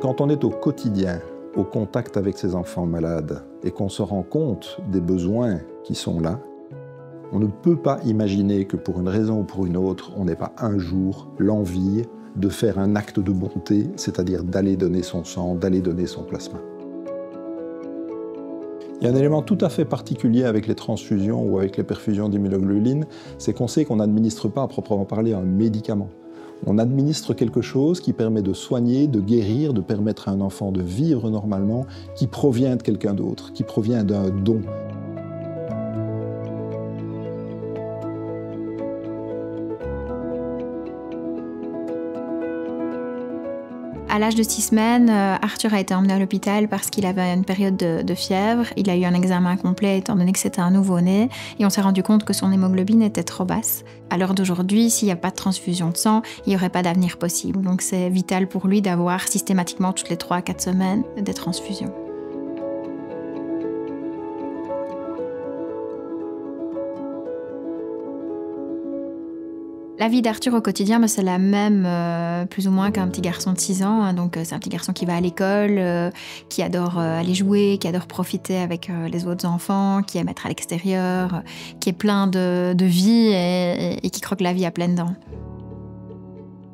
Quand on est au quotidien, au contact avec ces enfants malades, et qu'on se rend compte des besoins qui sont là, on ne peut pas imaginer que pour une raison ou pour une autre, on n'ait pas un jour l'envie de faire un acte de bonté, c'est-à-dire d'aller donner son sang, d'aller donner son plasma. Il y a un élément tout à fait particulier avec les transfusions ou avec les perfusions d'immunoglobuline, c'est qu'on sait qu'on n'administre pas à proprement parler un médicament. On administre quelque chose qui permet de soigner, de guérir, de permettre à un enfant de vivre normalement, qui provient de quelqu'un d'autre, qui provient d'un don. À l'âge de 6 semaines, Arthur a été emmené à l'hôpital parce qu'il avait une période de fièvre. Il a eu un examen complet étant donné que c'était un nouveau-né. Et on s'est rendu compte que son hémoglobine était trop basse. À l'heure d'aujourd'hui, s'il n'y a pas de transfusion de sang, il n'y aurait pas d'avenir possible. Donc c'est vital pour lui d'avoir systématiquement toutes les 3 à 4 semaines des transfusions. La vie d'Arthur au quotidien, c'est la même plus ou moins qu'un petit garçon de 6 ans. Donc c'est un petit garçon qui va à l'école, qui adore aller jouer, qui adore profiter avec les autres enfants, qui aime être à l'extérieur, qui est plein de vie et qui croque la vie à pleines dents.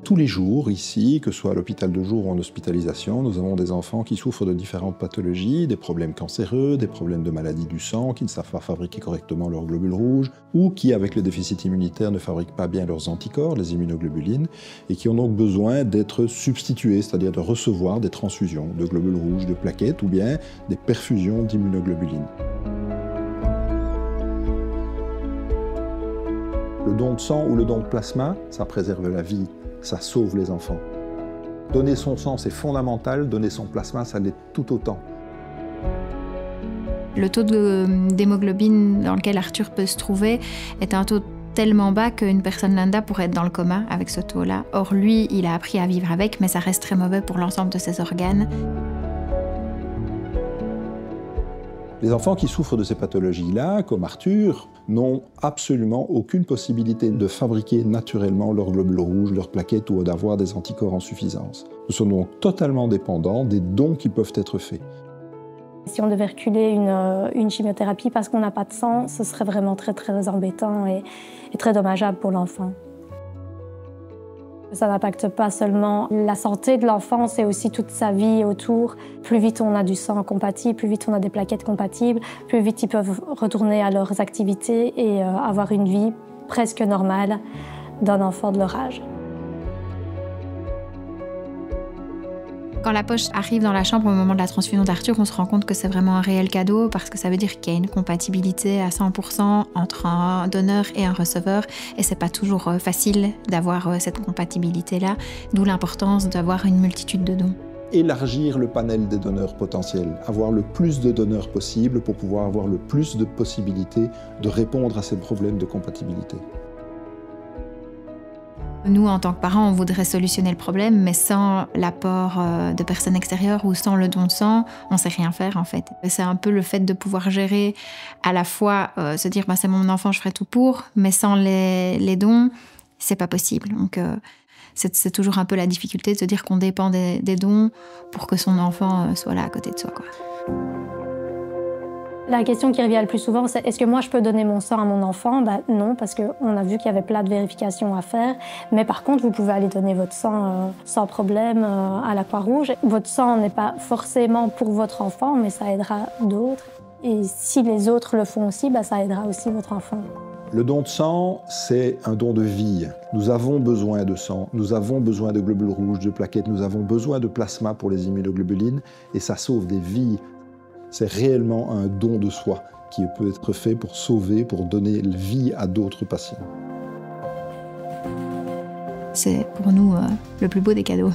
Tous les jours, ici, que ce soit à l'hôpital de jour ou en hospitalisation, nous avons des enfants qui souffrent de différentes pathologies, des problèmes cancéreux, des problèmes de maladies du sang, qui ne savent pas fabriquer correctement leurs globules rouges, ou qui, avec le déficit immunitaire, ne fabriquent pas bien leurs anticorps, les immunoglobulines, et qui ont donc besoin d'être substitués, c'est-à-dire de recevoir des transfusions de globules rouges, de plaquettes, ou bien des perfusions d'immunoglobulines. Le don de sang ou le don de plasma, ça préserve la vie. Ça sauve les enfants. Donner son sang, c'est fondamental. Donner son plasma, ça l'est tout autant. Le taux d'hémoglobine dans lequel Arthur peut se trouver est un taux tellement bas qu'une personne lambda pourrait être dans le coma avec ce taux-là. Or, lui, il a appris à vivre avec, mais ça reste très mauvais pour l'ensemble de ses organes. Les enfants qui souffrent de ces pathologies-là, comme Arthur, n'ont absolument aucune possibilité de fabriquer naturellement leurs globules rouges, leurs plaquettes ou d'avoir des anticorps en suffisance. Nous sommes donc totalement dépendants des dons qui peuvent être faits. Si on devait reculer une chimiothérapie parce qu'on n'a pas de sang, ce serait vraiment très très embêtant et très dommageable pour l'enfant. Ça n'impacte pas seulement la santé de l'enfant, c'est aussi toute sa vie autour. Plus vite on a du sang compatible, plus vite on a des plaquettes compatibles, plus vite ils peuvent retourner à leurs activités et avoir une vie presque normale d'un enfant de leur âge. Quand la poche arrive dans la chambre au moment de la transfusion d'Arthur, on se rend compte que c'est vraiment un réel cadeau parce que ça veut dire qu'il y a une compatibilité à 100% entre un donneur et un receveur et c'est pas toujours facile d'avoir cette compatibilité-là, d'où l'importance d'avoir une multitude de dons. Élargir le panel des donneurs potentiels, avoir le plus de donneurs possible pour pouvoir avoir le plus de possibilités de répondre à ces problèmes de compatibilité. Nous, en tant que parents, on voudrait solutionner le problème, mais sans l'apport de personnes extérieures ou sans le don de sang, on ne sait rien faire en fait. C'est un peu le fait de pouvoir gérer à la fois, se dire c'est mon enfant, je ferai tout pour, mais sans les dons, c'est pas possible. Donc c'est toujours un peu la difficulté de se dire qu'on dépend des dons pour que son enfant soit là à côté de soi, quoi. La question qui revient le plus souvent, c'est est-ce que moi je peux donner mon sang à mon enfant? Non, parce qu'on a vu qu'il y avait plein de vérifications à faire. Mais par contre, vous pouvez aller donner votre sang sans problème à la Croix-Rouge. Votre sang n'est pas forcément pour votre enfant, mais ça aidera d'autres. Et si les autres le font aussi, ça aidera aussi votre enfant. Le don de sang, c'est un don de vie. Nous avons besoin de sang, nous avons besoin de globules rouges, de plaquettes, nous avons besoin de plasma pour les immunoglobulines, et ça sauve des vies. C'est réellement un don de soi qui peut être fait pour sauver, pour donner vie à d'autres patients. C'est pour nous le plus beau des cadeaux.